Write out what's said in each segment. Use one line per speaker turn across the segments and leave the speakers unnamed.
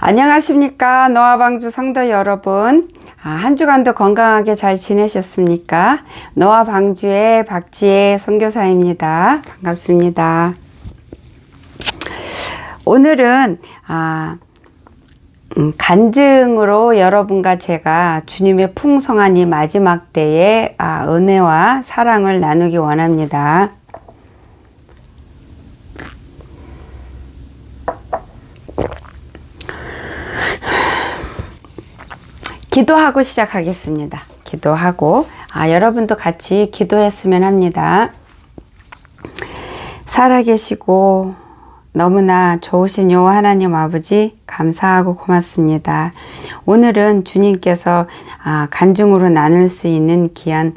안녕하십니까. 노아방주 성도 여러분. 한 주간도 건강하게 잘 지내셨습니까? 노아방주의 박지혜 선교사입니다. 반갑습니다. 오늘은 간증으로 여러분과 제가 주님의 풍성한 이 마지막 때의 은혜와 사랑을 나누기 원합니다. 기도하고 시작하겠습니다. 기도하고 여러분도 같이 기도했으면 합니다. 살아계시고 너무나 좋으신 요 하나님 아버지 감사하고 고맙습니다. 오늘은 주님께서 간증으로 나눌 수 있는 귀한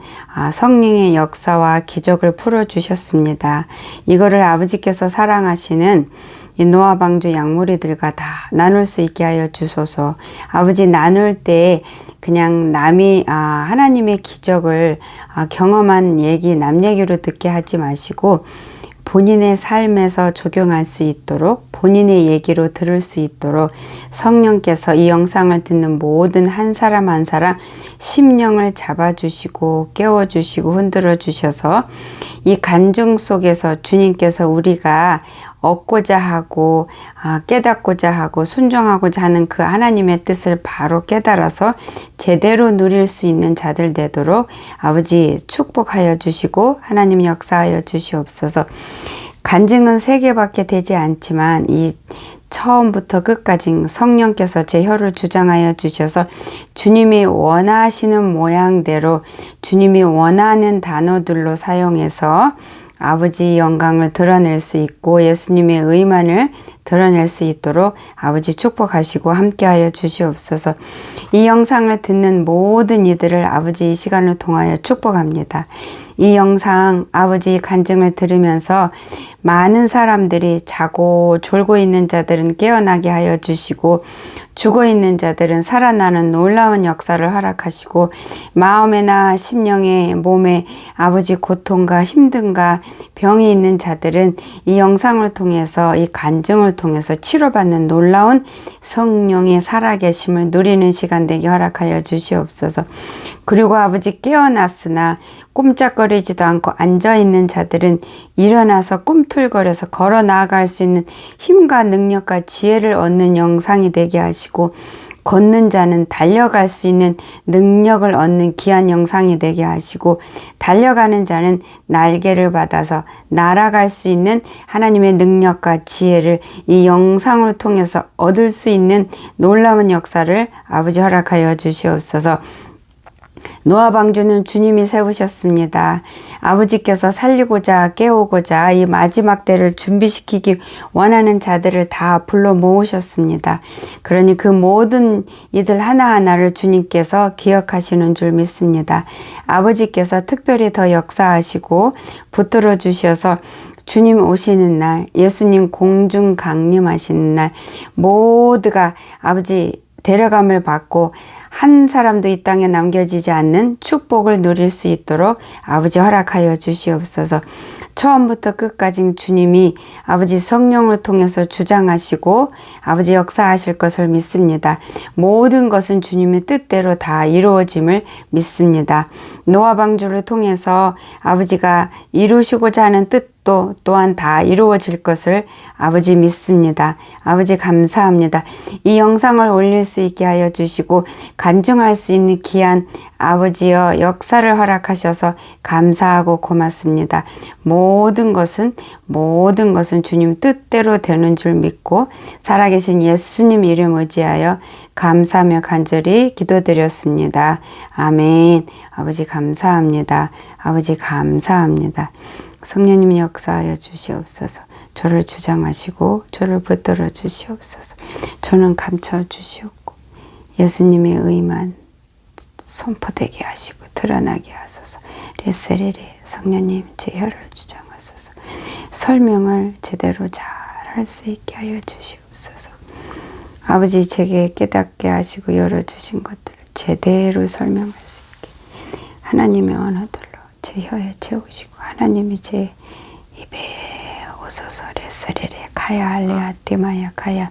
성령의 역사와 기적을 풀어주셨습니다. 이거를 아버지께서 사랑하시는 이 노아방주 양무리들과 다 나눌 수 있게 하여 주소서. 아버지 나눌 때 그냥 남이 하나님의 기적을 경험한 얘기, 남 얘기로 듣게 하지 마시고 본인의 삶에서 적용할 수 있도록, 본인의 얘기로 들을 수 있도록 성령께서 이 영상을 듣는 모든 한 사람 한 사람 심령을 잡아주시고 깨워주시고 흔들어 주셔서 이 간증 속에서 주님께서 우리가 얻고자 하고 깨닫고자 하고 순종하고자 하는 그 하나님의 뜻을 바로 깨달아서 제대로 누릴 수 있는 자들 되도록 아버지 축복하여 주시고 하나님 역사하여 주시옵소서. 간증은 3개밖에 되지 않지만 이 처음부터 끝까지 성령께서 제 혀를 주장하여 주셔서 주님이 원하시는 모양대로 주님이 원하는 단어들로 사용해서 아버지 영광을 드러낼 수 있고 예수님의 의만을 드러낼 수 있도록 아버지 축복하시고 함께하여 주시옵소서. 이 영상을 듣는 모든 이들을 아버지 이 시간을 통하여 축복합니다. 이 영상 아버지 간증을 들으면서 많은 사람들이 자고 졸고 있는 자들은 깨어나게 하여 주시고 죽어 있는 자들은 살아나는 놀라운 역사를 허락하시고 마음에나 심령에 몸에 아버지 고통과 힘든가 병이 있는 자들은 이 영상을 통해서 이 간증을 통해서 치료받는 놀라운 성령의 살아계심을 누리는 시간 되게 허락하여 주시옵소서. 그리고 아버지 깨어났으나 꼼짝거리지도 않고 앉아있는 자들은 일어나서 꿈틀거려서 걸어 나아갈 수 있는 힘과 능력과 지혜를 얻는 영상이 되게 하시고 걷는 자는 달려갈 수 있는 능력을 얻는 귀한 영상이 되게 하시고 달려가는 자는 날개를 받아서 날아갈 수 있는 하나님의 능력과 지혜를 이 영상을 통해서 얻을 수 있는 놀라운 역사를 아버지 허락하여 주시옵소서. 노아방주는 주님이 세우셨습니다. 아버지께서 살리고자 깨우고자 이 마지막 때를 준비시키기 원하는 자들을 다 불러 모으셨습니다. 그러니 그 모든 이들 하나하나를 주님께서 기억하시는 줄 믿습니다. 아버지께서 특별히 더 역사하시고 붙들어 주셔서 주님 오시는 날, 예수님 공중 강림하시는 날 모두가 아버지 데려감을 받고 한 사람도 이 땅에 남겨지지 않는 축복을 누릴 수 있도록 아버지 허락하여 주시옵소서. 처음부터 끝까지 주님이 아버지 성령을 통해서 주장하시고 아버지 역사하실 것을 믿습니다. 모든 것은 주님의 뜻대로 다 이루어짐을 믿습니다. 노아방주를 통해서 아버지가 이루시고자 하는 뜻도 또한 다 이루어질 것을 아버지 믿습니다. 아버지 감사합니다. 이 영상을 올릴 수 있게 하여 주시고 간증할 수 있는 귀한 아버지여 역사를 허락하셔서 감사하고 고맙습니다. 모든 것은 주님 뜻대로 되는 줄 믿고 살아계신 예수님 이름 의지하여 감사하며 간절히 기도드렸습니다. 아멘. 아버지 감사합니다. 아버지 감사합니다. 성령님 역사하여 주시옵소서. 저를 주장하시고 저를 붙들어 주시옵소서. 저는 감춰 주시옵고 예수님의 의만 선포되게 하시고 드러나게 하소서. 레세레레 성령님 제 혀를 주장하소서. 설명을 제대로 잘 할 수 있게 하여 주시옵소서. 아버지 제게 깨닫게 하시고 열어주신 것들을 제대로 설명할 수 있게 하나님의 언어들로 제 혀에 채우시고 하나님이 제 입에 오소서. 레스레레 카야 알레아 테마야 카야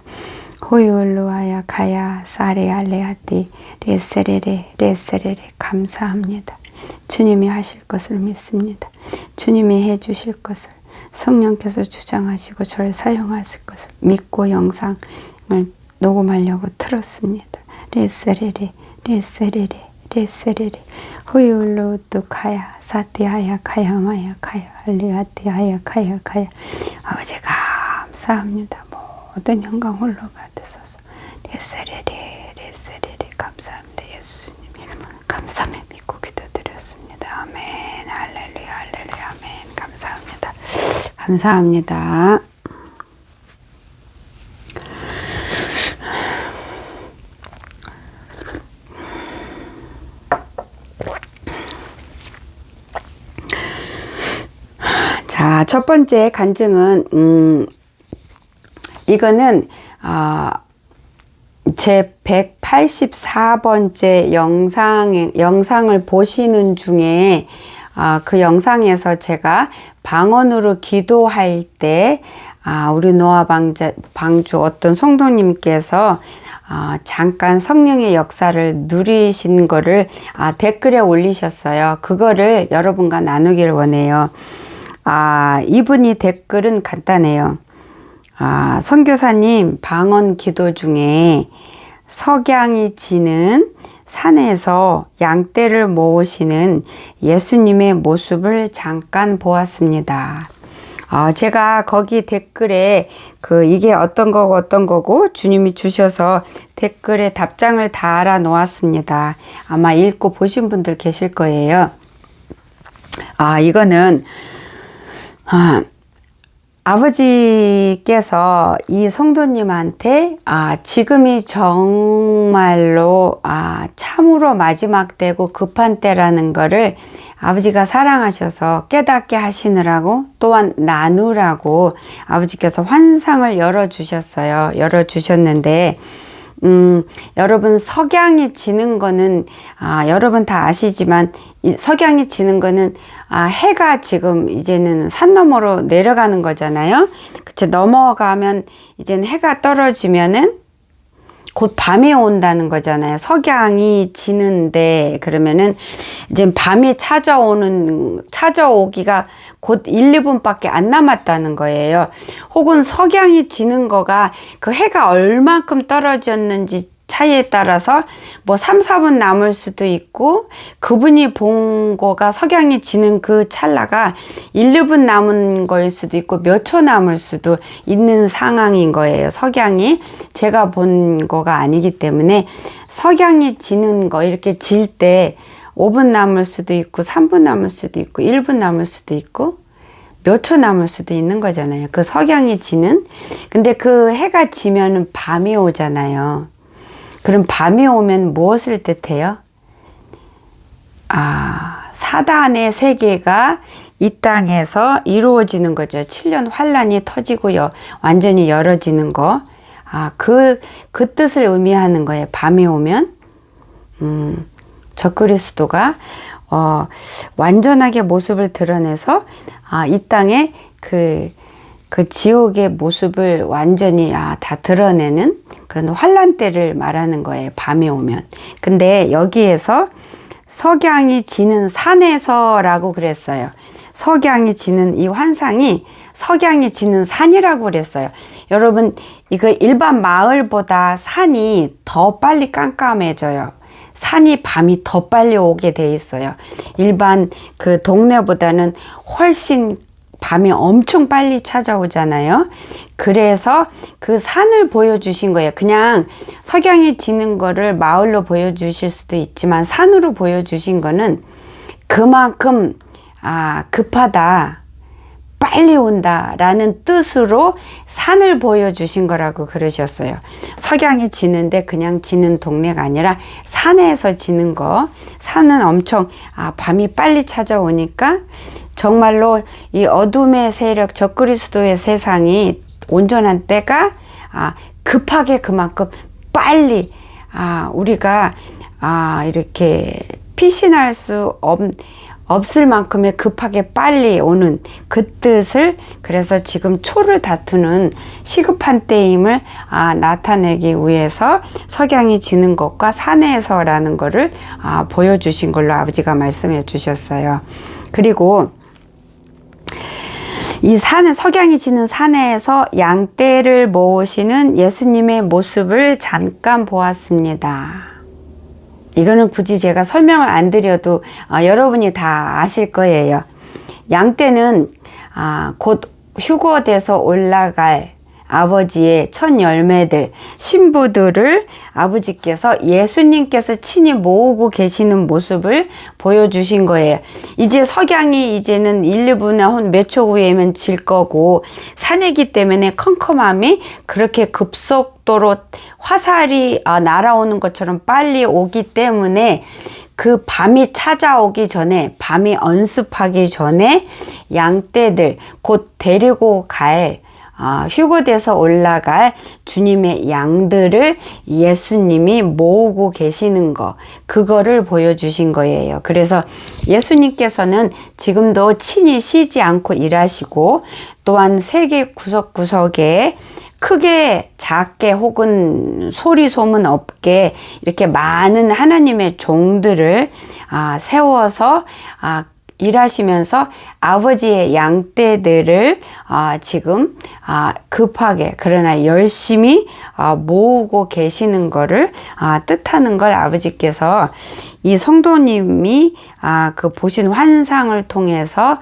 호이올루아야 가야 사레알레아띠 레세레레 레세레레 감사합니다. 주님이 하실 것을 믿습니다. 주님이 해주실 것을 성령께서 주장하시고 저를 사용하실 것을 믿고 영상을 녹음하려고 틀었습니다. 레세레레 레세레레 레세레레 호이올루또 가야 사티하야 가야마야 가야 알리아티하야 가야 가야 아버지 감사합니다. 모든 영광 홀로 받으소서. 레세레레 레세레레 감사합니다. 예수님 이름으로 감사함에 믿고 기도드렸습니다. 아멘. 할렐루야 할렐루야 아멘. 감사합니다. 감사합니다. 자, 첫 번째 간증은 이거는 제 184번째 영상을 보시는 중에 그 영상에서 제가 방언으로 기도할 때 우리 노아 방주 어떤 성도님께서 잠깐 성령의 역사를 누리신 거를 댓글에 올리셨어요. 그거를 여러분과 나누기를 원해요. 이분이 댓글은 간단해요. 선교사님, 방언 기도 중에 석양이 지는 산에서 양떼를 모으시는 예수님의 모습을 잠깐 보았습니다. 제가 거기 댓글에 이게 어떤 거고 주님이 주셔서 댓글에 답장을 달아 놓았습니다. 아마 읽고 보신 분들 계실 거예요. 이거는 아버지께서 이 성도님한테 지금이 정말로 참으로 마지막 때고 급한 때라는 거를 아버지가 사랑하셔서 깨닫게 하시느라고 또한 나누라고 아버지께서 환상을 열어주셨어요. 열어주셨는데 여러분 석양이 지는 거는 여러분 다 아시지만 석양이 지는 거는 해가 지금 이제는 산 너머로 내려가는 거잖아요. 그치? 넘어가면 이제는 해가 떨어지면은 곧 밤이 온다는 거잖아요. 석양이 지는데 그러면은 이제 밤이 찾아오기가 곧 1, 2분밖에 안 남았다는 거예요. 혹은 석양이 지는 거가 그 해가 얼만큼 떨어졌는지 차이에 따라서 뭐 3, 4분 남을 수도 있고 그분이 본 거가 석양이 지는 그 찰나가 1, 2분 남은 거일 수도 있고 몇 초 남을 수도 있는 상황인 거예요. 석양이 제가 본 거가 아니기 때문에 석양이 지는 거 이렇게 질 때 5분 남을 수도 있고 3분 남을 수도 있고 1분 남을 수도 있고 몇 초 남을 수도 있는 거잖아요. 그 석양이 지는. 근데 그 해가 지면은 밤이 오잖아요. 그럼 밤이 오면 무엇을 뜻해요? 사단의 세계가 이 땅에서 이루어지는 거죠. 7년 환란이 터지고요. 완전히 열어지는 거. 그 뜻을 의미하는 거예요. 밤이 오면. 적그리스도가 완전하게 모습을 드러내서 이 땅에 그 지옥의 모습을 완전히 다 드러내는 그런 환란 때를 말하는 거예요. 밤이 오면. 근데 여기에서 석양이 지는 산에서라고 그랬어요. 석양이 지는 이 환상이 석양이 지는 산이라고 그랬어요. 여러분 이거 일반 마을보다 산이 더 빨리 깜깜해져요. 산이 밤이 더 빨리 오게 돼 있어요. 일반 그 동네보다는 훨씬 밤이 엄청 빨리 찾아오잖아요. 그래서 그 산을 보여주신 거예요. 그냥 석양이 지는 거를 마을로 보여주실 수도 있지만 산으로 보여주신 거는 그만큼 급하다, 빨리 온다 라는 뜻으로 산을 보여주신 거라고 그러셨어요. 석양이 지는데 그냥 지는 동네가 아니라 산에서 지는 거. 산은 엄청 밤이 빨리 찾아오니까 정말로 이 어둠의 세력, 적그리스도의 세상이 온전한 때가 급하게 그만큼 빨리 우리가 이렇게 피신할 수 없을 만큼의 급하게 빨리 오는 그 뜻을, 그래서 지금 초를 다투는 시급한 때임을 나타내기 위해서 석양이 지는 것과 산에서라는 것을 보여주신 걸로 아버지가 말씀해 주셨어요. 그리고 이 산에, 석양이 지는 산에서 양떼를 모으시는 예수님의 모습을 잠깐 보았습니다. 이거는 굳이 제가 설명을 안 드려도 여러분이 다 아실 거예요. 양떼는 곧 휴거돼서 올라갈 아버지의 첫 열매들, 신부들을 아버지께서, 예수님께서 친히 모으고 계시는 모습을 보여주신 거예요. 이제 석양이 이제는 1, 2분 몇 초 후에면 질 거고, 산이기 때문에 컴컴함이 그렇게 급속도로 화살이 날아오는 것처럼 빨리 오기 때문에 그 밤이 찾아오기 전에, 밤이 언습하기 전에 양떼들, 곧 데리고 갈 휴거돼서 올라갈 주님의 양들을 예수님이 모으고 계시는 거, 그거를 보여주신 거예요. 그래서 예수님께서는 지금도 친히 쉬지 않고 일하시고, 또한 세계 구석구석에 크게 작게 혹은 소리 소문 없게 이렇게 많은 하나님의 종들을 세워서 일하시면서 아버지의 양떼들을 지금 급하게, 그러나 열심히 모으고 계시는 거를 뜻하는 걸 아버지께서 이 성도님이 그 보신 환상을 통해서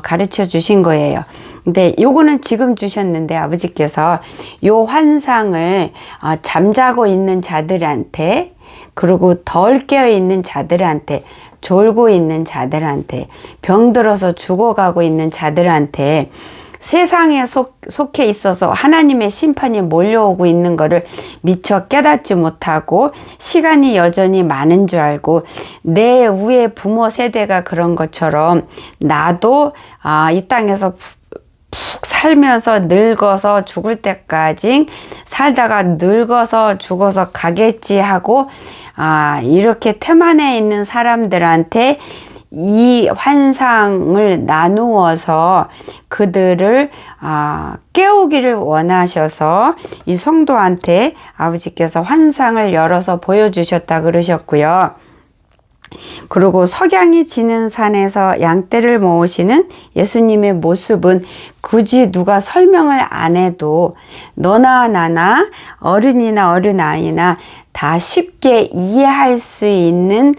가르쳐 주신 거예요. 근데 요거는 지금 주셨는데, 아버지께서 요 환상을 잠자고 있는 자들한테, 그리고 덜 깨어 있는 자들한테, 졸고 있는 자들한테, 병들어서 죽어가고 있는 자들한테, 세상에 속해 있어서 하나님의 심판이 몰려오고 있는 것을 미처 깨닫지 못하고 시간이 여전히 많은 줄 알고, 내 위에 부모 세대가 그런 것처럼 나도 이 땅에서 푹 살면서 늙어서 죽을 때까지 살다가 늙어서 죽어서 가겠지 하고 이렇게 태만해 있는 사람들한테 이 환상을 나누어서 그들을 깨우기를 원하셔서 이 성도한테 아버지께서 환상을 열어서 보여주셨다 그러셨고요. 그리고 석양이 지는 산에서 양떼를 모으시는 예수님의 모습은 굳이 누가 설명을 안 해도 너나 나나 어른이나 어른아이나 다 쉽게 이해할 수 있는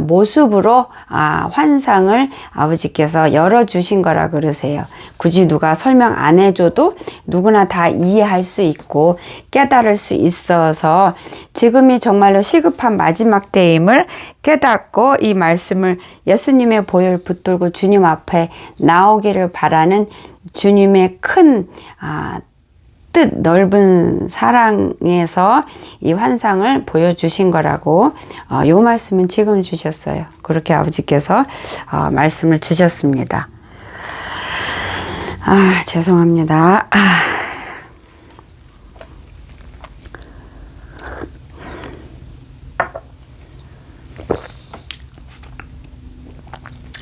모습으로 환상을 아버지께서 열어주신 거라 그러세요. 굳이 누가 설명 안 해줘도 누구나 다 이해할 수 있고 깨달을 수 있어서 지금이 정말로 시급한 마지막 때임을 깨닫고 이 말씀을 예수님의 보혈 붙들고 주님 앞에 나오기를 바라는 주님의 큰 뜻 넓은 사랑에서 이 환상을 보여주신 거라고 요 말씀은 지금 주셨어요. 그렇게 아버지께서 말씀을 주셨습니다. 죄송합니다.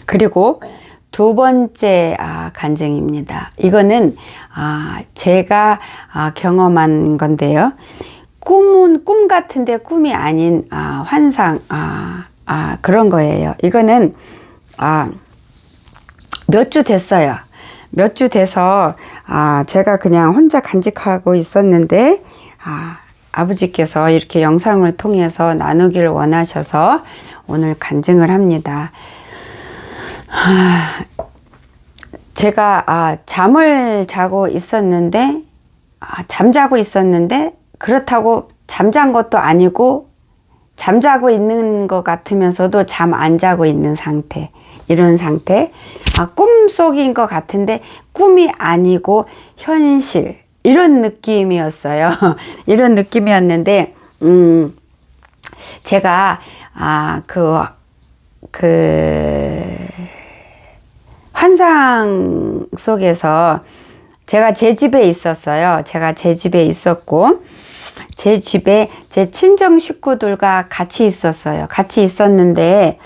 그리고 두 번째 간증입니다. 이거는 제가 경험한 건데요. 꿈은 꿈 같은데 꿈이 아닌 환상 그런 거예요. 이거는 몇 주 됐어요. 몇 주 돼서 제가 그냥 혼자 간직하고 있었는데 아버지께서 이렇게 영상을 통해서 나누기를 원하셔서 오늘 간증을 합니다. 제가 잠을 자고 있었는데 잠자고 있었는데 그렇다고 잠잔 것도 아니고 잠자고 있는 것 같으면서도 잠 안 자고 있는 상태, 이런 상태. 꿈속인 것 같은데 꿈이 아니고 현실, 이런 느낌이었어요. 이런 느낌이었는데 제가 환상 속에서 제가 제 집에 있었어요. 제가 제 집에 있었고 제 집에 제 친정 식구들과 같이 있었어요. 같이 있었는데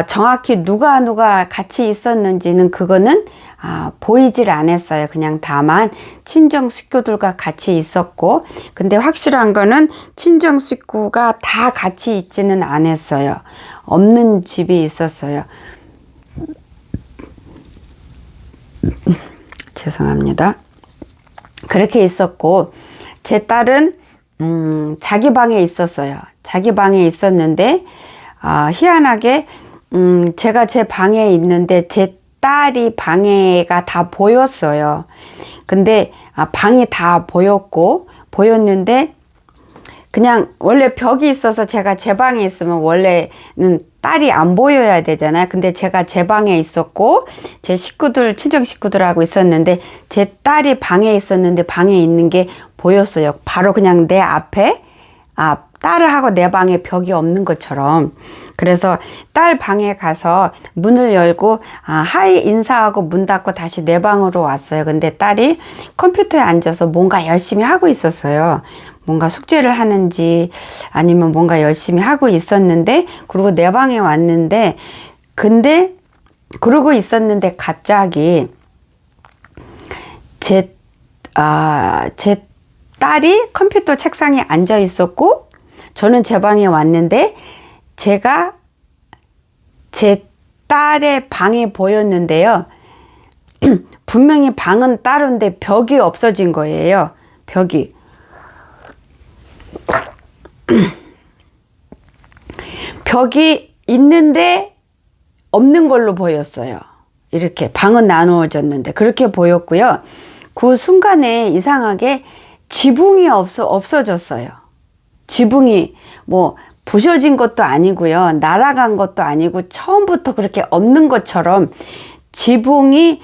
정확히 누가 같이 있었는지는 그거는 보이질 않았어요. 그냥 다만 친정 식구들과 같이 있었고, 근데 확실한 거는 친정 식구가 다 같이 있지는 않았어요. 없는 집이 있었어요. 죄송합니다. 그렇게 있었고, 제 딸은 자기 방에 있었어요. 자기 방에 있었는데 희한하게 제가 제 방에 있는데 제 딸이 방에가 다 보였어요. 근데 방이 다 보였는데 그냥 원래 벽이 있어서 제가 제 방에 있으면 원래는 딸이 안 보여야 되잖아요. 근데 제가 제 방에 있었고 제 식구들, 친정 식구들하고 있었는데 제 딸이 방에 있었는데 방에 있는 게 보였어요. 바로 그냥 내 앞에 딸하고 내 방에 벽이 없는 것처럼. 그래서 딸 방에 가서 문을 열고 하이 인사하고 문 닫고 다시 내 방으로 왔어요. 근데 딸이 컴퓨터에 앉아서 뭔가 열심히 하고 있었어요. 뭔가 숙제를 하는지 아니면 뭔가 열심히 하고 있었는데, 그리고 내 방에 왔는데, 근데 그러고 있었는데 갑자기 제 딸이 컴퓨터 책상에 앉아 있었고 저는 제 방에 왔는데 제가 제 딸의 방이 보였는데요. 분명히 방은 따로인데 벽이 없어진 거예요. 벽이. 벽이 있는데 없는 걸로 보였어요. 이렇게 방은 나누어졌는데 그렇게 보였고요. 그 순간에 이상하게 지붕이 없어졌어요. 지붕이 뭐 부셔진 것도 아니고요. 날아간 것도 아니고 처음부터 그렇게 없는 것처럼 지붕이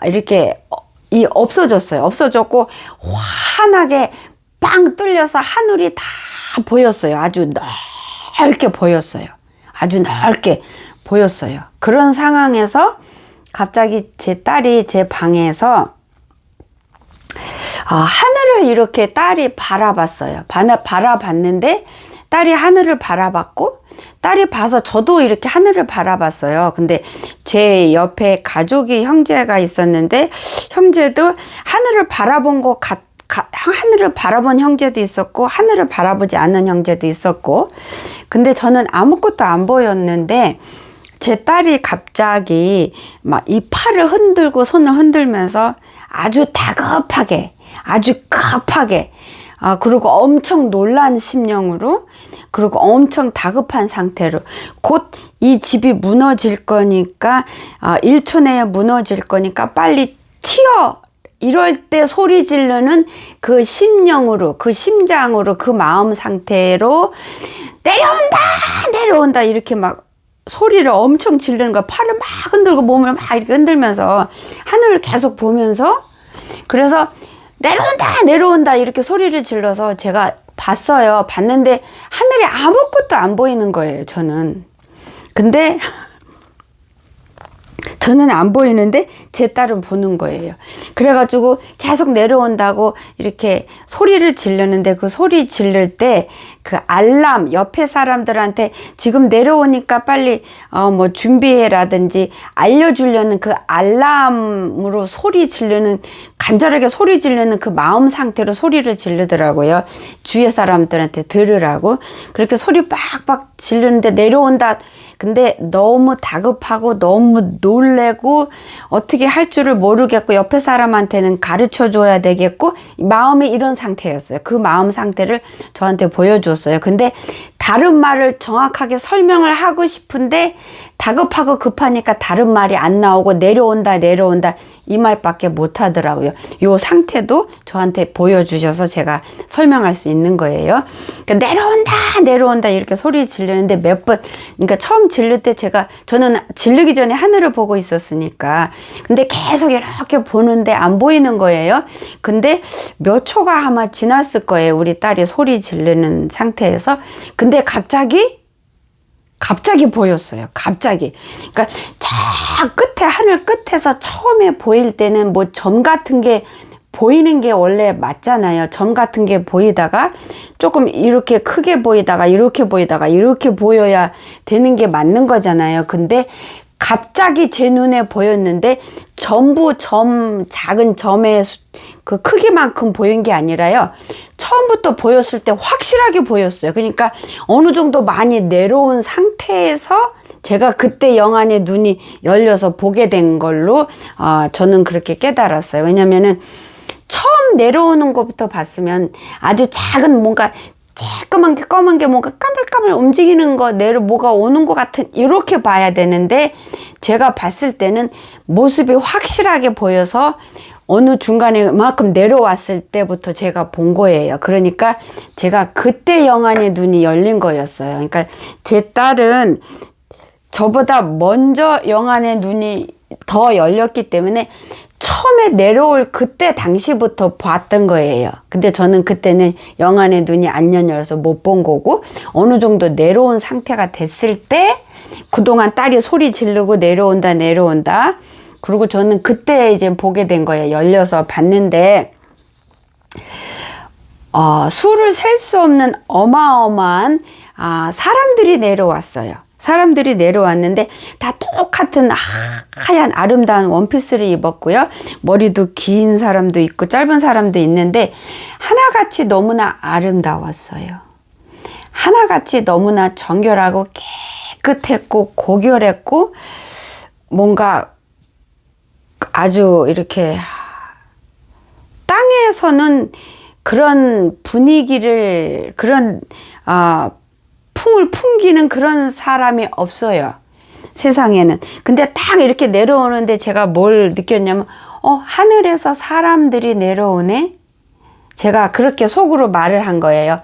이렇게 없어졌어요. 없어졌고 환하게 빵 뚫려서 하늘이 다 보였어요. 아주 넓게 보였어요. 아주 넓게 보였어요. 그런 상황에서 갑자기 제 딸이 제 방에서 하늘을 이렇게 딸이 바라봤어요. 바라봤는데 딸이 하늘을 바라봤고 딸이 봐서 저도 이렇게 하늘을 바라봤어요. 근데 제 옆에 가족이 형제가 있었는데 형제도 하늘을 바라본 하늘을 바라본 형제도 있었고 하늘을 바라보지 않는 형제도 있었고, 근데 저는 아무것도 안 보였는데 제 딸이 갑자기 막 이 팔을 흔들고 손을 흔들면서 아주 다급하게 아주 급하게 그리고 엄청 놀란 심령으로 그리고 엄청 다급한 상태로 곧 이 집이 무너질 거니까 1초 내에 무너질 거니까 빨리 튀어 이럴 때 소리 지르는 그 심령으로 그 심장으로 그 마음 상태로 내려온다 이렇게 막 소리를 엄청 지르는 거야. 팔을 막 흔들고 몸을 막 이렇게 흔들면서 하늘을 계속 보면서 그래서 내려온다 이렇게 소리를 질러서 제가 봤어요. 봤는데 하늘에 아무것도 안 보이는 거예요. 근데 저는 안 보이는데 제 딸은 보는 거예요. 그래가지고 계속 내려온다고 이렇게 소리를 지르는데 그 소리 지를 때 그 알람 옆에 사람들한테 지금 내려오니까 빨리 뭐 준비해라든지 알려주려는 그 알람으로 소리 지르는 간절하게 소리 지르는 그 마음 상태로 소리를 지르더라고요. 주위의 사람들한테 들으라고. 그렇게 소리 빡빡 지르는데 내려온다. 근데 너무 다급하고 너무 놀래고 어떻게 할 줄을 모르겠고 옆에 사람한테는 가르쳐 줘야 되겠고 마음이 이런 상태였어요. 그 마음 상태를 저한테 보여줬어요. 근데 다른 말을 정확하게 설명을 하고 싶은데 다급하고 급하니까 다른 말이 안 나오고 내려온다 이 말밖에 못 하더라고요. 요 상태도 저한테 보여주셔서 제가 설명할 수 있는 거예요. 그러니까 내려온다 이렇게 소리 지르는데 몇 번, 그러니까 처음 지를 때 저는 지르기 전에 하늘을 보고 있었으니까 근데 계속 이렇게 보는데 안 보이는 거예요. 근데 몇 초가 아마 지났을 거예요. 우리 딸이 소리 지르는 상태에서. 근데 갑자기 보였어요. 갑자기. 그러니까 저 끝에 하늘 끝에서 처음에 보일 때는 뭐 점 같은 게 보이는 게 원래 맞잖아요. 점 같은 게 보이다가 조금 이렇게 크게 보이다가 이렇게 보이다가 이렇게 보여야 되는 게 맞는 거잖아요. 근데 갑자기 제 눈에 보였는데 전부 작은 점의 그 크기만큼 보인 게 아니라요. 처음부터 보였을 때 확실하게 보였어요. 그러니까 어느 정도 많이 내려온 상태에서 제가 그때 영안의 눈이 열려서 보게 된 걸로 저는 그렇게 깨달았어요. 왜냐면은 처음 내려오는 것부터 봤으면 아주 작은 뭔가 쬐끄만 게 검은 게 뭔가 까물까물 움직이는 거 뭐가 오는 것 같은 이렇게 봐야 되는데 제가 봤을 때는 모습이 확실하게 보여서 어느 중간에 만큼 내려왔을 때부터 제가 본 거예요. 그러니까 제가 그때 영안의 눈이 열린 거였어요. 그러니까 제 딸은 저보다 먼저 영안의 눈이 더 열렸기 때문에 처음에 내려올 그때 당시부터 봤던 거예요. 근데 저는 그때는 영안의 눈이 안 열려서 못 본 거고 어느 정도 내려온 상태가 됐을 때 그동안 딸이 소리 지르고 내려온다. 그리고 저는 그때 이제 보게 된 거예요. 열려서 봤는데 수를 셀 수 없는 어마어마한 사람들이 내려왔어요. 사람들이 내려왔는데 다 똑같은 하얀 아름다운 원피스를 입었고요. 머리도 긴 사람도 있고 짧은 사람도 있는데 하나같이 너무나 아름다웠어요. 하나같이 너무나 정결하고 깨끗했고 고결했고 뭔가 아주 이렇게 땅에서는 그런 분위기를 그런 풍을 풍기는 그런 사람이 없어요. 세상에는. 근데 딱 이렇게 내려오는데 제가 뭘 느꼈냐면 하늘에서 사람들이 내려오네. 제가 그렇게 속으로 말을 한 거예요.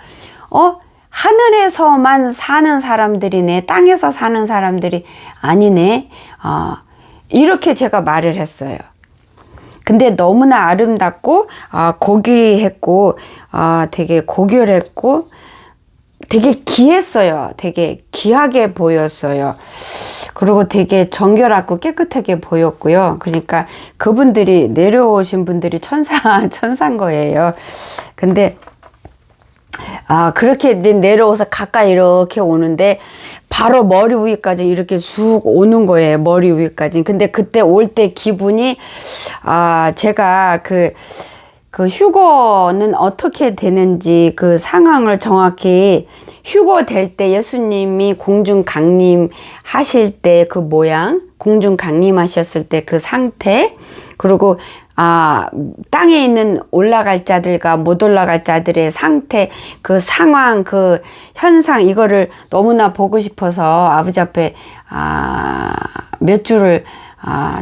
하늘에서만 사는 사람들이네. 땅에서 사는 사람들이 아니네. 이렇게 제가 말을 했어요. 근데 너무나 아름답고 고귀했고 되게 고결했고 되게 귀했어요. 되게 귀하게 보였어요. 그리고 되게 정결하고 깨끗하게 보였고요. 그러니까 그분들이 내려오신 분들이 천사인 거예요. 근데 그렇게 내려와서 가까이 이렇게 오는데 바로 머리 위까지 이렇게 쑥 오는 거예요. 머리 위까지. 근데 그때 올 때 기분이 제가 그 휴거는 어떻게 되는지 그 상황을 정확히 휴거 될 때 예수님이 공중 강림하실 때 그 모양, 공중 강림하셨을 때 그 상태, 그리고 땅에 있는 올라갈 자들과 못 올라갈 자들의 상태, 그 상황, 그 현상, 이거를 너무나 보고 싶어서 아버지 앞에 몇 줄을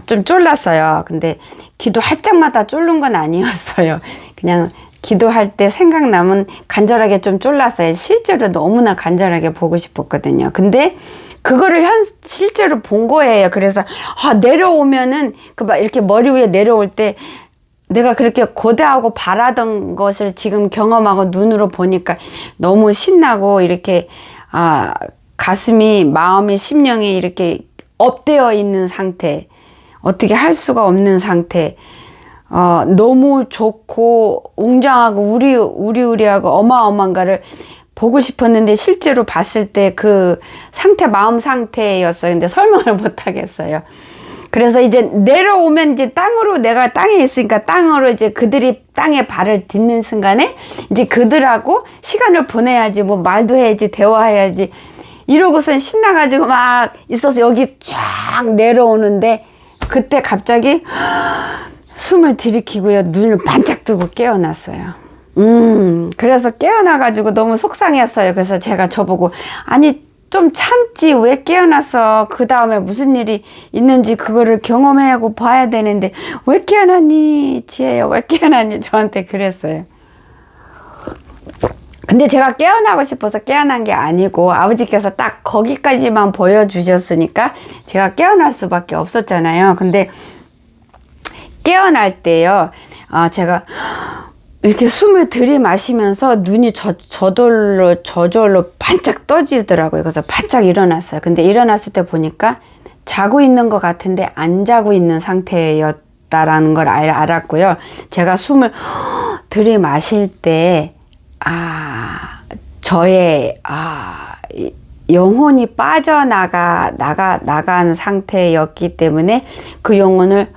좀 쫄랐어요. 근데 기도할 적마다 쫄른 건 아니었어요. 그냥 기도할 때 생각나면 간절하게 좀 쫄랐어요. 실제로 너무나 간절하게 보고 싶었거든요. 근데 그거를 실제로 본 거예요. 그래서 내려오면은 막 이렇게 머리 위에 내려올 때 내가 그렇게 고대하고 바라던 것을 지금 경험하고 눈으로 보니까 너무 신나고 이렇게 가슴이, 마음이, 심령이 이렇게 업되어 있는 상태, 어떻게 할 수가 없는 상태, 너무 좋고 웅장하고 우리하고 어마어마한가를 보고 싶었는데 실제로 봤을 때 그 상태, 마음 상태였어요. 근데 설명을 못 하겠어요. 그래서 이제 내려오면 이제 내가 땅에 있으니까 땅으로 이제 그들이 땅에 발을 딛는 순간에 이제 그들하고 시간을 보내야지, 뭐 말도 해야지, 대화해야지, 이러고선 신나가지고 막 있어서 여기 쫙 내려오는데 그때 갑자기 숨을 들이키고요. 눈을 반짝 뜨고 깨어났어요. 그래서 깨어나가지고 너무 속상했어요. 그래서 제가 저보고, 아니, 좀 참지, 왜 깨어났어? 그 다음에 무슨 일이 있는지 그거를 경험하고 봐야 되는데, 왜 깨어났니? 지혜야, 왜 깨어났니? 저한테 그랬어요. 근데 제가 깨어나고 싶어서 깨어난 게 아니고 아버지께서 딱 거기까지만 보여주셨으니까 제가 깨어날 수밖에 없었잖아요. 근데 깨어날 때요, 제가 이렇게 숨을 들이마시면서 눈이 저절로 반짝 떠지더라고요. 그래서 바짝 일어났어요. 근데 일어났을 때 보니까 자고 있는 것 같은데 안 자고 있는 상태였던 있다라는 걸 알았고요. 제가 숨을 들이마실 때 저의 영혼이 나간 상태였기 때문에 그 영혼을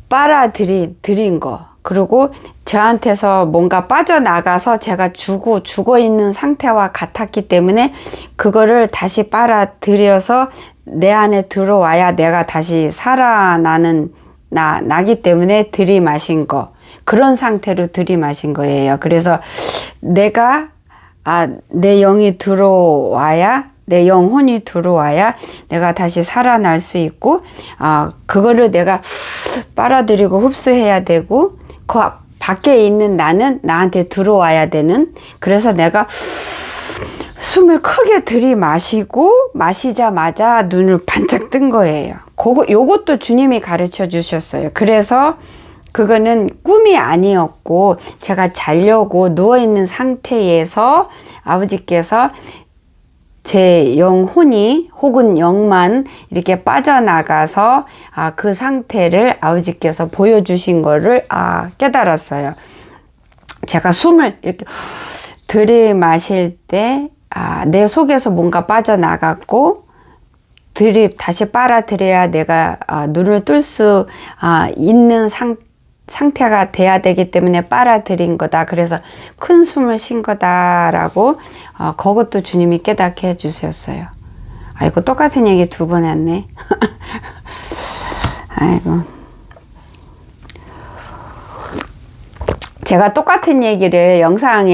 빨아들인 거. 그리고 저한테서 뭔가 빠져나가서 제가 죽어 있는 상태와 같았기 때문에 그거를 다시 빨아들여서 내 안에 들어와야 내가 다시 나기 때문에 들이마신 거. 그런 상태로 들이마신 거예요. 그래서 내 영이 들어와야, 내 영혼이 들어와야 내가 다시 살아날 수 있고, 그거를 내가 빨아들이고 흡수해야 되고, 그 밖에 있는 나는 나한테 들어와야 되는, 그래서 내가 숨을 크게 들이마시고 마시자마자 눈을 반짝 뜬 거예요. 요것도 주님이 가르쳐 주셨어요. 그래서 그거는 꿈이 아니었고 제가 자려고 누워있는 상태에서 아버지께서 제 영혼이 혹은 영만 이렇게 빠져나가서 그 상태를 아버지께서 보여주신 거를 깨달았어요. 제가 숨을 이렇게 들이마실 때 내 속에서 뭔가 빠져나갔고 다시 빨아들여야 내가 눈을 뜰 수 있는 상태가 돼야 되기 때문에 빨아들인 거다. 그래서 큰 숨을 쉰 거다라고 그것도 주님이 깨닫게 해주셨어요. 아이고 똑같은 얘기 두 번 했네. 아이고. 제가 똑같은 얘기를 영상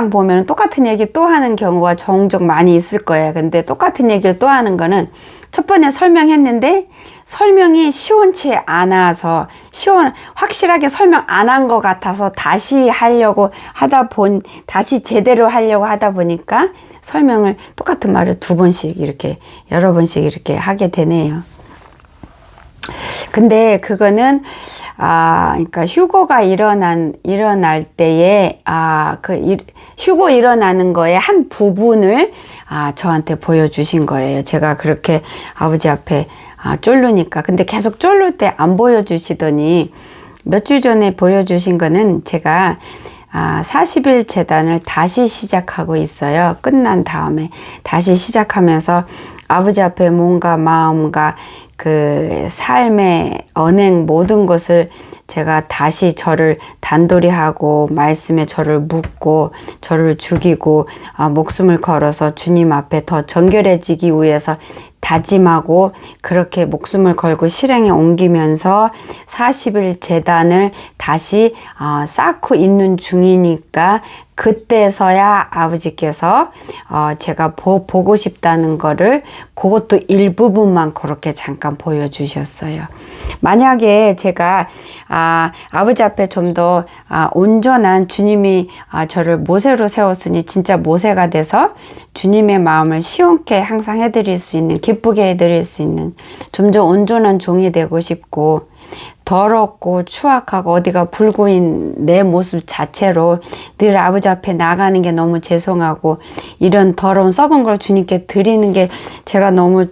보면 똑같은 얘기 또 하는 경우가 종종 많이 있을 거예요. 근데 똑같은 얘기를 또 하는 거는 첫 번에 설명했는데 설명이 시원치 않아서 확실하게 설명 안 한 것 같아서 다시 제대로 하려고 하다 보니까 설명을 똑같은 말을 두 번씩 여러 번씩 이렇게 하게 되네요. 근데 그거는 그러니까 휴고가 일어날 때에 휴고 일어나는 거에 한 부분을 저한테 보여주신 거예요. 제가 그렇게 아버지 앞에 쫄르니까. 근데 계속 쫄를 때 안 보여주시더니 몇 주 전에 보여주신 거는 제가 40일 재단을 다시 시작하고 있어요. 끝난 다음에 다시 시작하면서 아버지 앞에 몸과 마음과 그 삶의 언행 모든 것을 제가 다시 저를 단돌이 하고 말씀에 저를 묻고 저를 죽이고 목숨을 걸어서 주님 앞에 더 정결해지기 위해서 다짐하고 그렇게 목숨을 걸고 실행에 옮기면서 40일 재단을 다시 쌓고 있는 중이니까 그때서야 아버지께서 제가 보고 싶다는 거를 그것도 일부분만 그렇게 잠깐 보여주셨어요. 만약에 제가 아버지 앞에 좀 더 온전한 주님이 저를 모세로 세웠으니 진짜 모세가 돼서 주님의 마음을 시원케 항상 해드릴 수 있는, 기쁘게 해드릴 수 있는 좀 더 온전한 종이 되고 싶고, 더럽고 추악하고 어디가 불구인 내 모습 자체로 늘 아버지 앞에 나가는 게 너무 죄송하고, 이런 더러운 썩은 걸 주님께 드리는 게 제가 너무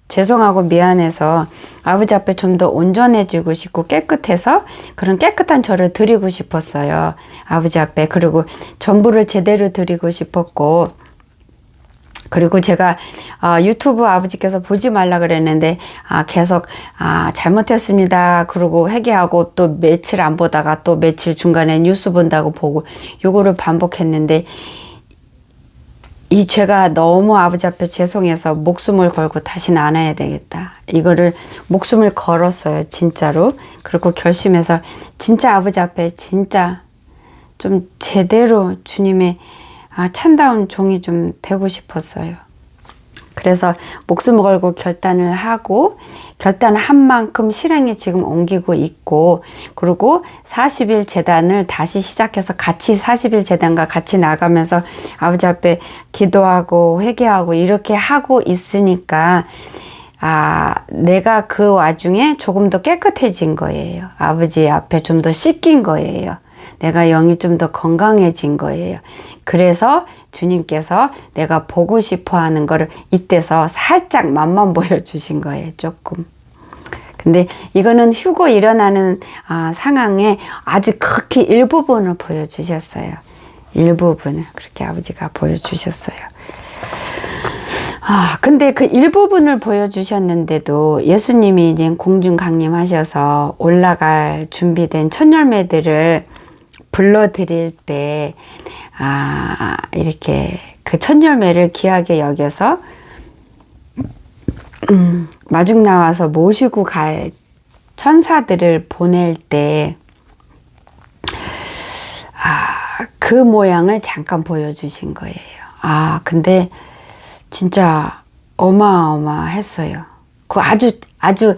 죄송하고 미안해서 아버지 앞에 좀 더 온전해지고 싶고 깨끗해서 그런 깨끗한 저를 드리고 싶었어요. 아버지 앞에. 그리고 전부를 제대로 드리고 싶었고, 그리고 제가 유튜브 아버지께서 보지 말라 그랬는데 계속 잘못했습니다 그러고 회개하고 또 며칠 안 보다가 또 며칠 중간에 뉴스 본다고 보고 요거를 반복했는데, 이 죄가 너무 아버지 앞에 죄송해서 목숨을 걸고 다시는 안 해야 되겠다. 이거를 목숨을 걸었어요. 진짜로. 그리고 결심해서 진짜 아버지 앞에 진짜 좀 제대로 주님의 참다운 종이 좀 되고 싶었어요. 그래서 목숨을 걸고 결단을 하고 결단한 만큼 실행에 지금 옮기고 있고, 그리고 40일 재단을 다시 시작해서 같이 40일 재단과 같이 나가면서 아버지 앞에 기도하고 회개하고 이렇게 하고 있으니까 내가 그 와중에 조금 더 깨끗해진 거예요. 아버지 앞에 좀 더 씻긴 거예요. 내가 영이 좀 더 건강해진 거예요. 그래서 주님께서 내가 보고 싶어 하는 거를 이때서 살짝 맛만 보여주신 거예요. 조금.
근데 이거는 휴고 일어나는 상황에 아주 극히 일부분을 보여주셨어요. 일부분을 그렇게 아버지가 보여주셨어요. 근데 그 일부분을 보여주셨는데도 예수님이 이제 공중 강림하셔서 올라갈 준비된 첫 열매들을 불러드릴 때, 이렇게 그 첫 열매를 귀하게 여겨서, 마중 나와서 모시고 갈 천사들을 보낼 때, 그 모양을 잠깐 보여주신 거예요. 근데 진짜 어마어마했어요. 그 아주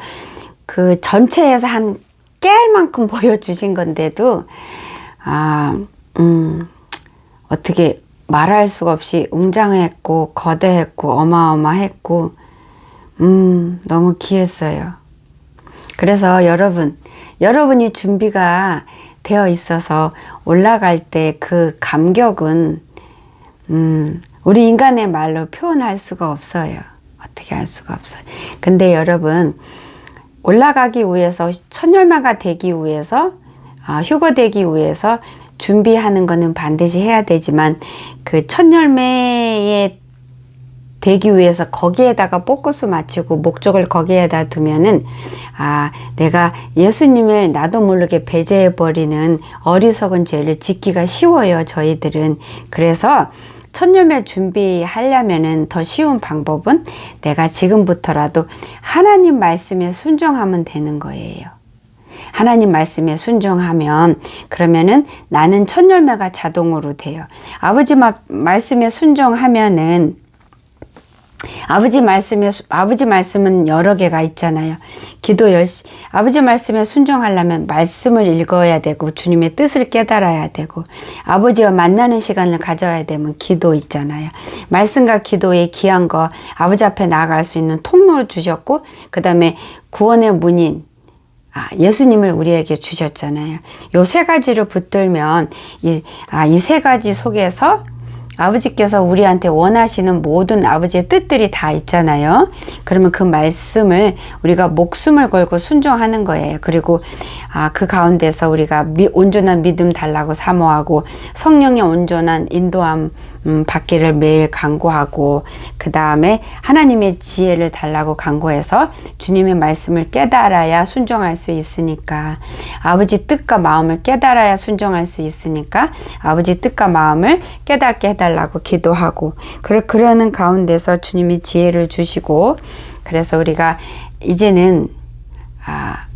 그 전체에서 한 깨알만큼 보여주신 건데도, 어떻게 말할 수가 없이 웅장했고, 거대했고, 어마어마했고, 너무 귀했어요. 그래서 여러분이 준비가 되어 있어서 올라갈 때 그 감격은, 우리 인간의 말로 표현할 수가 없어요. 어떻게 할 수가 없어요. 근데 여러분, 올라가기 위해서, 첫 열매가 되기 위해서, 휴거되기 위해서 준비하는 거는 반드시 해야 되지만, 그 첫 열매에 되기 위해서 거기에다가 포커스 맞추고 목적을 거기에다 두면은, 내가 예수님을 나도 모르게 배제해버리는 어리석은 죄를 짓기가 쉬워요, 저희들은. 그래서 첫 열매 준비하려면은 더 쉬운 방법은 내가 지금부터라도 하나님 말씀에 순종하면 되는 거예요. 하나님 말씀에 순종하면 그러면은 나는 첫 열매가 자동으로 돼요. 아버지 말씀에 순종하면은 아버지 말씀은 여러 개가 있잖아요. 아버지 말씀에 순종하려면 말씀을 읽어야 되고, 주님의 뜻을 깨달아야 되고, 아버지와 만나는 시간을 가져야 되면 기도 있잖아요. 말씀과 기도의 귀한 거, 아버지 앞에 나아갈 수 있는 통로를 주셨고, 그 다음에 구원의 문인, 예수님을 우리에게 주셨잖아요. 요 세 가지를 붙들면, 이 세 가지 속에서 아버지께서 우리한테 원하시는 모든 아버지의 뜻들이 다 있잖아요. 그러면 그 말씀을 우리가 목숨을 걸고 순종하는 거예요. 그리고 그 가운데서 우리가 온전한 믿음 달라고 사모하고, 성령의 온전한 인도함 받기를 매일 간구하고, 그 다음에 하나님의 지혜를 달라고 간구해서 주님의 말씀을 깨달아야 순종할 수 있으니까, 아버지 뜻과 마음을 깨달아야 순종할 수 있으니까 아버지 뜻과 마음을 깨닫게 해달라고 기도하고, 그러는 가운데서 주님이 지혜를 주시고, 그래서 우리가 이제는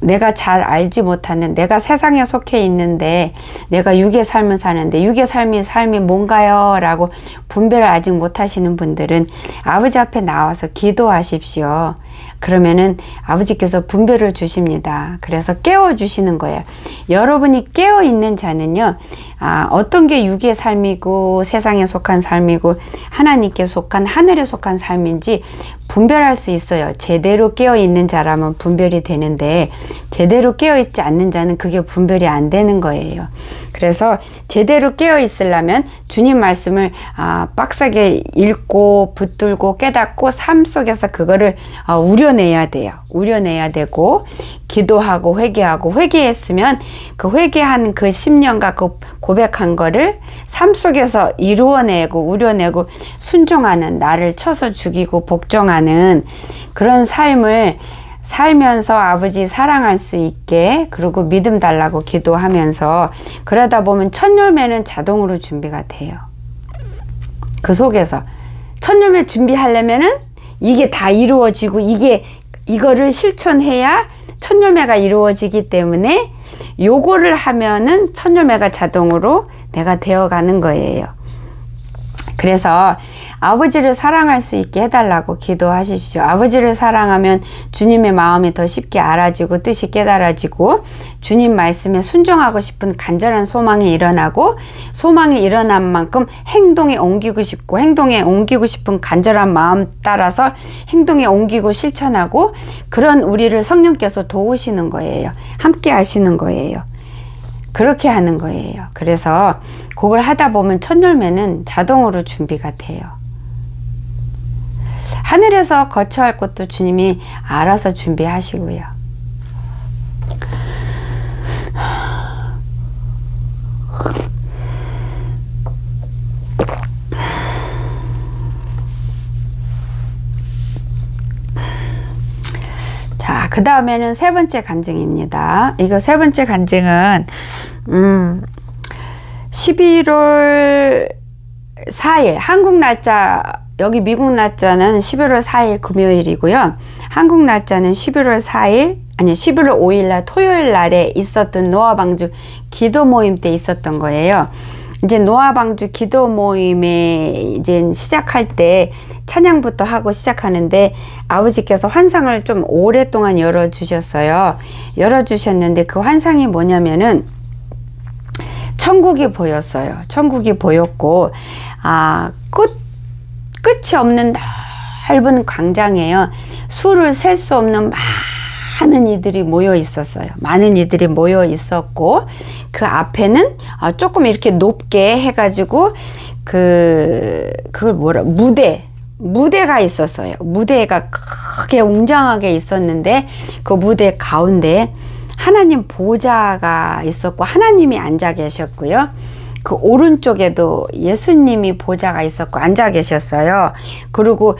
내가 잘 알지 못하는, 내가 세상에 속해 있는데 내가 육의 삶을 사는데 육의 삶이 뭔가요? 라고 분별을 아직 못하시는 분들은 아버지 앞에 나와서 기도하십시오. 그러면은 아버지께서 분별을 주십니다. 그래서 깨워주시는 거예요. 여러분이 깨어있는 자는요, 어떤 게 육의 삶이고 세상에 속한 삶이고 하나님께 속한, 하늘에 속한 삶인지 분별할 수 있어요. 제대로 깨어있는 자라면 분별이 되는데, 제대로 깨어있지 않는 자는 그게 분별이 안 되는 거예요. 그래서 제대로 깨어있으려면 주님 말씀을 빡세게 읽고 붙들고 깨닫고 삶 속에서 그거를 우려내야 돼요. 우려내야 되고, 기도하고 회개하고, 회개했으면 그 회개한 그 심령과 그 고백한 거를 삶 속에서 이루어내고 우려내고 순종하는, 나를 쳐서 죽이고 복종하는 그런 삶을 살면서 아버지 사랑할 수 있게, 그리고 믿음 달라고 기도하면서, 그러다 보면 첫 열매는 자동으로 준비가 돼요. 그 속에서 첫 열매 준비하려면은 이게 다 이루어지고, 이거를 실천해야 첫 열매가 이루어지기 때문에 요거를 하면은 첫 열매가 자동으로 내가 되어가는 거예요. 그래서 아버지를 사랑할 수 있게 해달라고 기도하십시오. 아버지를 사랑하면 주님의 마음이 더 쉽게 알아지고 뜻이 깨달아지고, 주님 말씀에 순종하고 싶은 간절한 소망이 일어나고, 소망이 일어난 만큼 행동에 옮기고 싶고, 행동에 옮기고 싶은 간절한 마음 따라서 행동에 옮기고 실천하고, 그런 우리를 성령께서 도우시는 거예요. 함께 하시는 거예요. 그렇게 하는 거예요. 그래서 그걸 하다 보면 첫 열매는 자동으로 준비가 돼요. 하늘에서 거처할 것도 주님이 알아서 준비하시고요.
그 다음에는 세 번째 간증입니다. 이거 세 번째 간증은 11월 4일 한국 날짜, 여기 미국 날짜는 11월 4일 금요일이고요. 한국 날짜는 11월 4일, 아니 11월 5일 날 토요일 날에 있었던 노아방주 기도 모임 때 있었던 거예요. 이제 노아방주 기도 모임에 이제 시작할 때 찬양부터 하고 시작하는데 아버지께서 환상을 좀 오랫동안 열어주셨어요. 열어주셨는데 그 환상이 뭐냐면은 천국이 보였어요. 천국이 보였고, 끝이 없는 넓은 광장이에요. 수를 셀 수 없는 많은 이들이 모여 있었어요. 많은 이들이 모여 있었고, 그 앞에는 조금 이렇게 높게 해가지고, 그걸 무대가 있었어요. 무대가 크게 웅장하게 있었는데, 그 무대 가운데 하나님 보좌가 있었고, 하나님이 앉아 계셨고요. 그 오른쪽에도 예수님이 보좌가 있었고 앉아 계셨어요. 그리고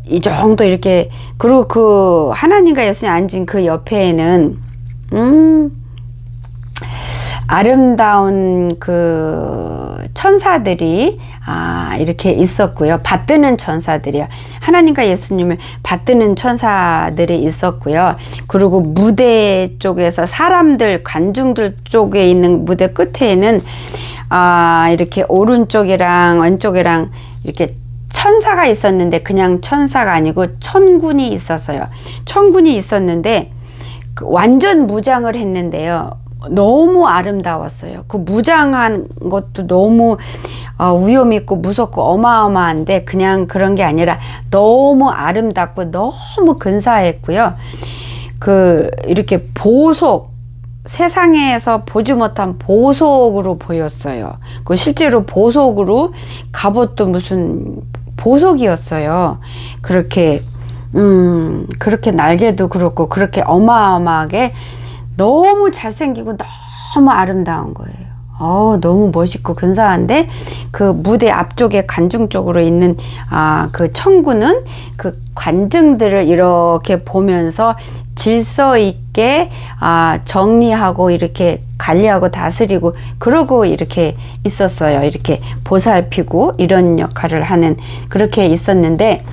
이 정도 이렇게, 그리고 그 하나님과 예수님 앉은 그 옆에는 아름다운 그 천사들이 이렇게 있었고요. 받드는 천사들이요. 하나님과 예수님을 받드는 천사들이 있었고요. 그리고 무대 쪽에서 사람들, 관중들 쪽에 있는 무대 끝에는 이렇게 오른쪽이랑 왼쪽이랑 이렇게 천사가 있었는데 그냥 천사가 아니고 천군이 있었어요. 천군이 있었는데 완전 무장을 했는데요. 너무 아름다웠어요. 그 무장한 것도 너무 위험 있고 무섭고 어마어마한데 그냥 그런 게 아니라 너무 아름답고 너무 근사했고요. 이렇게 보석, 세상에서 보지 못한 보석으로 보였어요. 실제로 보석으로, 갑옷도 무슨 보석이었어요. 그렇게 날개도 그렇고 그렇게 어마어마하게 너무 잘생기고 너무 아름다운 거예요. 너무 멋있고 근사한데 그 무대 앞쪽에 관중 쪽으로 있는 그 천구는 그 관중들을 이렇게 보면서 질서 있게 정리하고 이렇게 관리하고 다스리고 그러고 이렇게 있었어요. 이렇게 보살피고 이런 역할을 하는, 그렇게 있었는데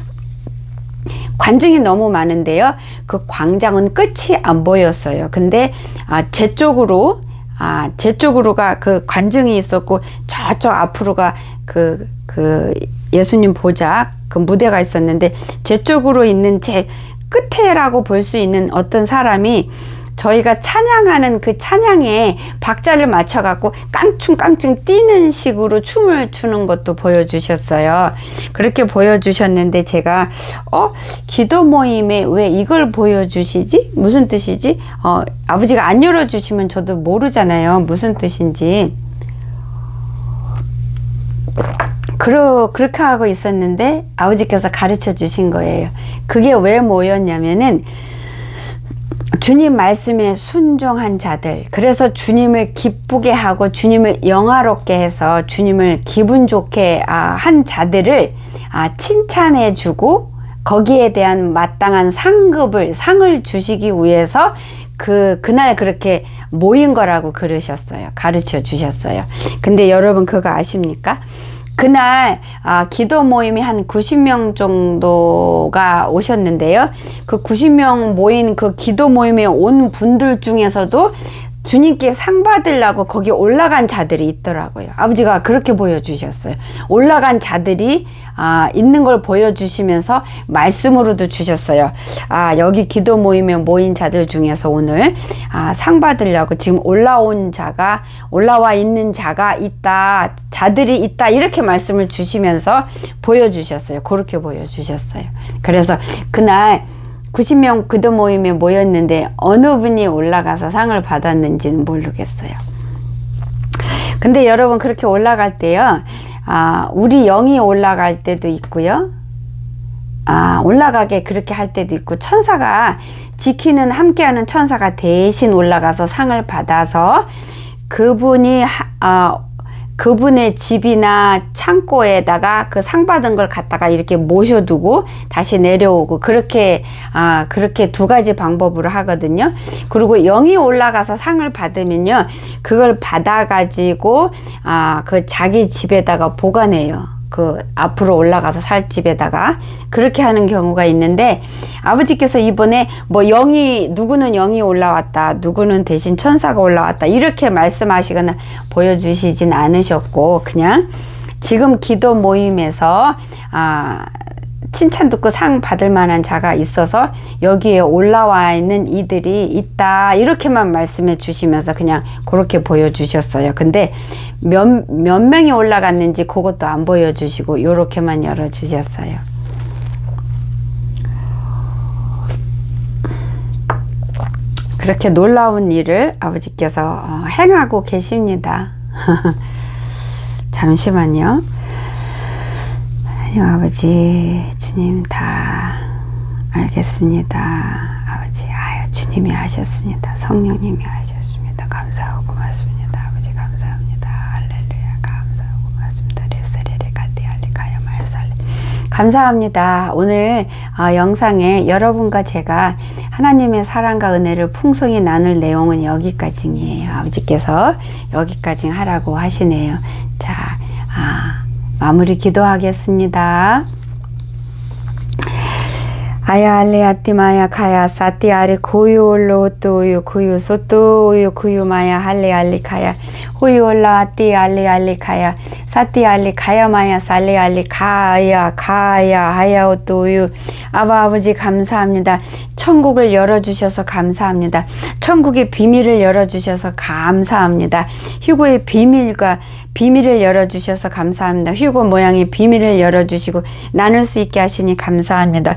관중이 너무 많은데요. 그 광장은 끝이 안 보였어요. 근데 제 쪽으로가 그 관중이 있었고 저쪽 앞으로가 그 예수님 보좌 그 무대가 있었는데 제 쪽으로 있는 제 끝에라고 볼 수 있는 어떤 사람이 저희가 찬양하는 그 찬양에 박자를 맞춰갖고 깡충깡충 뛰는 식으로 춤을 추는 것도 보여주셨어요. 그렇게 보여주셨는데 제가 기도 모임에 왜 이걸 보여주시지? 무슨 뜻이지? 아버지가 안 열어주시면 저도 모르잖아요. 무슨 뜻인지. 그렇게 하고 있었는데 아버지께서 가르쳐 주신 거예요. 그게 왜 뭐였냐면은 주님 말씀에 순종한 자들, 그래서 주님을 기쁘게 하고 주님을 영화롭게 해서 주님을 기분 좋게 한 자들을 칭찬해 주고 거기에 대한 마땅한 상을 주시기 위해서 그날 그렇게 모인 거라고 그러셨어요. 가르쳐 주셨어요. 근데 여러분 그거 아십니까? 그날 기도 모임이 한 90명 정도가 오셨는데요. 그 90명 모인 그 기도 모임에 온 분들 중에서도 주님께 상 받으려고 거기 올라간 자들이 있더라고요. 아버지가 그렇게 보여주셨어요. 올라간 자들이 있는 걸 보여주시면서 말씀으로도 주셨어요. 여기 기도 모임에 모인 자들 중에서 오늘 상 받으려고 지금 올라와 있는 자가 있다, 자들이 있다, 이렇게 말씀을 주시면서 보여주셨어요. 그렇게 보여주셨어요. 그래서 그날 90명 기도 모임에 모였는데 어느 분이 올라가서 상을 받았는지는 모르겠어요. 근데 여러분 그렇게 올라갈 때요, 우리 영이 올라갈 때도 있고요, 올라가게 그렇게 할 때도 있고, 천사가 지키는 함께하는 천사가 대신 올라가서 상을 받아서 그분이
그분의 집이나 창고에다가 그 상 받은 걸 갖다가 이렇게 모셔두고 다시 내려오고 그렇게 두 가지 방법으로 하거든요. 그리고 영이 올라가서 상을 받으면요, 그걸 받아가지고 그 자기 집에다가 보관해요. 그 앞으로 올라가서 살 집에다가 그렇게 하는 경우가 있는데, 아버지께서 이번에 뭐 누구는 영이 올라왔다, 누구는 대신 천사가 올라왔다 이렇게 말씀하시거나 보여주시진 않으셨고, 그냥 지금 기도 모임에서 칭찬 듣고 상 받을 만한 자가 있어서 여기에 올라와 있는 이들이 있다 이렇게만 말씀해 주시면서 그냥 그렇게 보여주셨어요. 근데 몇 명이 올라갔는지 그것도 안 보여주시고 요렇게만 열어주셨어요. 그렇게 놀라운 일을 아버지께서 행하고 계십니다. 잠시만요. 하나님 아버지, 주님 다 알겠습니다. 아버지, 주님이 하셨습니다. 성령님이 하셨습니다. 감사하고 고맙습니다. 아버지 감사합니다. 할렐루야. 감사하고 고맙습니다. 레세레레 가디알리 가야마야 살레. 감사합니다. 오늘 영상에 여러분과 제가 하나님의 사랑과 은혜를 풍성히 나눌 내용은 여기까지예요. 아버지께서 여기까지 하라고 하시네요. 자, 마무리 기도하겠습니다. 아야 알레 아띠마야 가야 사띠 아레 고유 올로 또유 고유 소또유 고유 마야 할레 알리 가야 호유 올라 아띠 알리 알리 가야 사띠 알리 가야 마야 살레 알리 가야 하야 오또유. 아버지 감사합니다. 천국을 열어주셔서 감사합니다. 천국의 비밀을 열어주셔서 감사합니다. 휴고의 비밀을 열어주셔서 감사합니다. 휴고 모양의 비밀을 열어주시고 나눌 수 있게 하시니 감사합니다.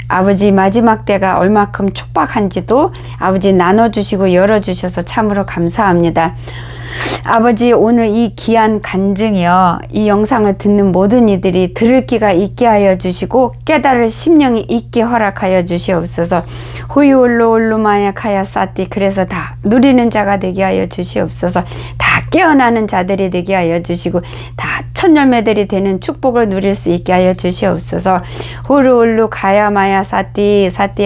아버지 마지막 때가 얼마큼 촉박한지도 아버지 나눠주시고 열어주셔서 참으로 감사합니다. 아버지, 오늘 이 귀한 간증이요, 이 영상을 듣는 모든 이들이 들을 귀가 있게 하여 주시고 깨달을 심령이 있게 허락하여 주시옵소서. 호유올로올로마야 카야 사띠. 그래서 다 누리는 자가 되게 하여 주시옵소서. 다 깨어나는 자들이 되게 하여 주시고 다 천열매들이 되는 축복을 누릴 수 있게 하여 주시옵소서. 호루올루 가야마야 사띠 아띠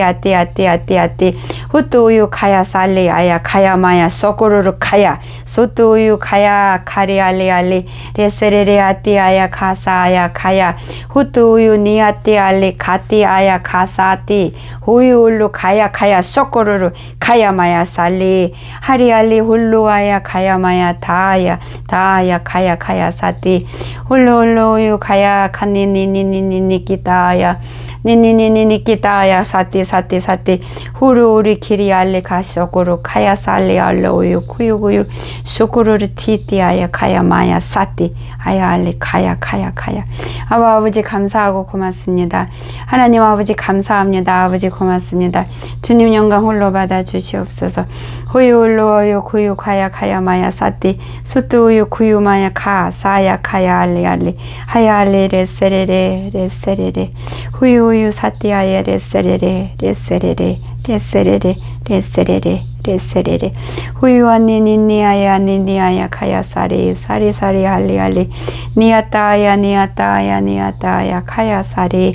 후뚜우유 가야 살리 아야 가야마야 소꼬르르 가야 소뚜우유 가야 가리 알리 레세레레 아띠 아야 가사 아야 가야 후뚜우유 니아띠 알리 가띠 아야 가사 아띠 호유올루 가야 소꼬르르 가야마야 살리 하리 알리 홀루 아야 가야마야 다야 가야 사띠 홀로홀로유 가야 카니니니니니니키다야 니니니니니키다야 사띠 후루우리 키리 알리 가쇼고루 가야 살리 알로우유 구유구유 쇼구루르 티띠아야 가야마야 사띠 아야 알리 가야 아버지 감사하고 고맙습니다. 하나님 아버지 감사합니다. 아버지 고맙습니다. 주님 영광 홀로 받아 주시옵소서. 호유홀로유 구유 가야마야 사띠 수뚜우유 구유마야 가 사야 가야 알리 하야 알리 레세레레 후유유 사띠아야 레세레레 후유아 니니아야 가야 사리 알리 니아따야 가야 사리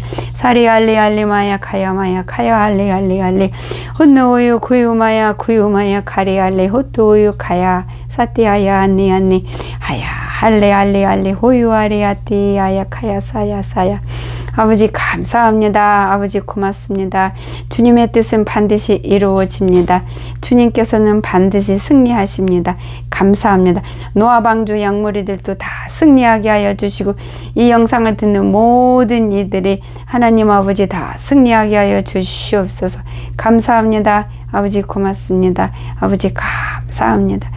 알리 마야 가야 알리 혼노우유 구유마야 가리 알리 호뚜우유 가야 사띠아야 아니 하야 알리 호유 아리아띠 아야 가야 사야 아버지 감사합니다. 아버지 고맙습니다. 주님의 뜻은 반드시 이루어집니다. 주님께서는 반드시 승리하십니다. 감사합니다. 노아 방주 양머리들도 다 승리하게 하여 주시고 이 영상을 듣는 모든 이들이 하나님 아버지 다 승리하게 하여 주시옵소서. 감사합니다. 아버지 고맙습니다. 아버지 감사합니다.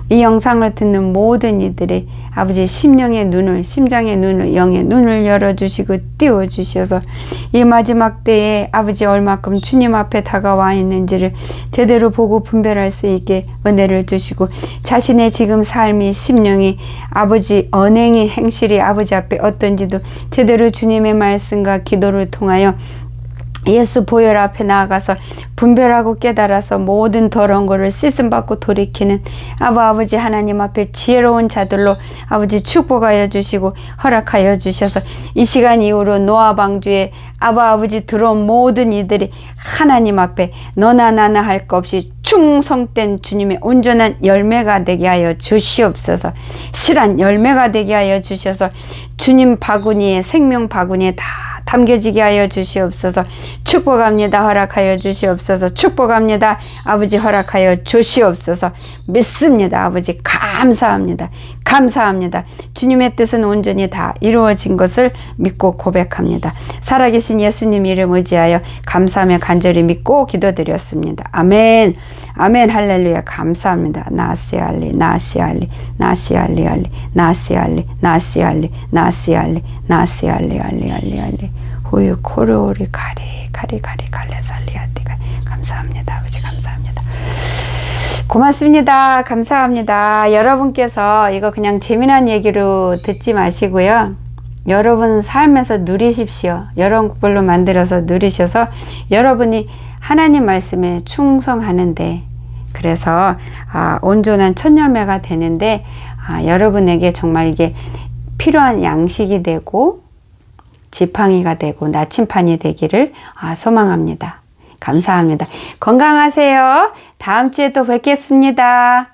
이 영상을 듣는 모든 이들이 아버지 심령의 눈을, 심장의 눈을, 영의 눈을 열어주시고 띄워주셔서 이 마지막 때에 아버지 얼마큼 주님 앞에 다가와 있는지를 제대로 보고 분별할 수 있게 은혜를 주시고 자신의 지금 삶이, 심령이, 아버지 언행이, 행실이 아버지 앞에 어떤지도 제대로 주님의 말씀과 기도를 통하여 예수 보혈 앞에 나아가서 분별하고 깨달아서 모든 더러운 것을 씻음받고 돌이키는 아버지 하나님 앞에 지혜로운 자들로 아버지 축복하여 주시고 허락하여 주셔서 이 시간 이후로 노아 방주에 아버지 들어온 모든 이들이 하나님 앞에 너나 나나 할 것 없이 충성된 주님의 온전한 열매가 되게 하여 주시옵소서. 실한 열매가 되게 하여 주셔서 주님 바구니에 생명 바구니에 다 담겨지게 하여 주시옵소서. 축복합니다. 허락하여 주시옵소서. 축복합니다. 아버지 허락하여 주시옵소서. 믿습니다. 아버지 감사합니다. 감사합니다. 주님의 뜻은 온전히 다 이루어진 것을 믿고 고백합니다. 살아계신 예수님 이름 의지하여 감사하며 간절히 믿고 기도드렸습니다. 아멘. 아멘. 할렐루야. 감사합니다. 나시알리 나시알리 나시알리 알리 나시알리 나시알리 나시알리 나시알리 알리 알리 알리 후유 코르오리 가리 갈레살리아티가 감사합니다. 아버지 감사합니다. 고맙습니다. 감사합니다. 여러분께서 이거 그냥 재미난 얘기로 듣지 마시고요. 여러분 삶에서 누리십시오. 여러분별로 만들어서 누리셔서 여러분이 하나님 말씀에 충성하는데 그래서 온전한 첫 열매가 되는데 여러분에게 정말 이게 필요한 양식이 되고 지팡이가 되고 나침판이 되기를 소망합니다. 감사합니다. 건강하세요. 다음 주에 또 뵙겠습니다.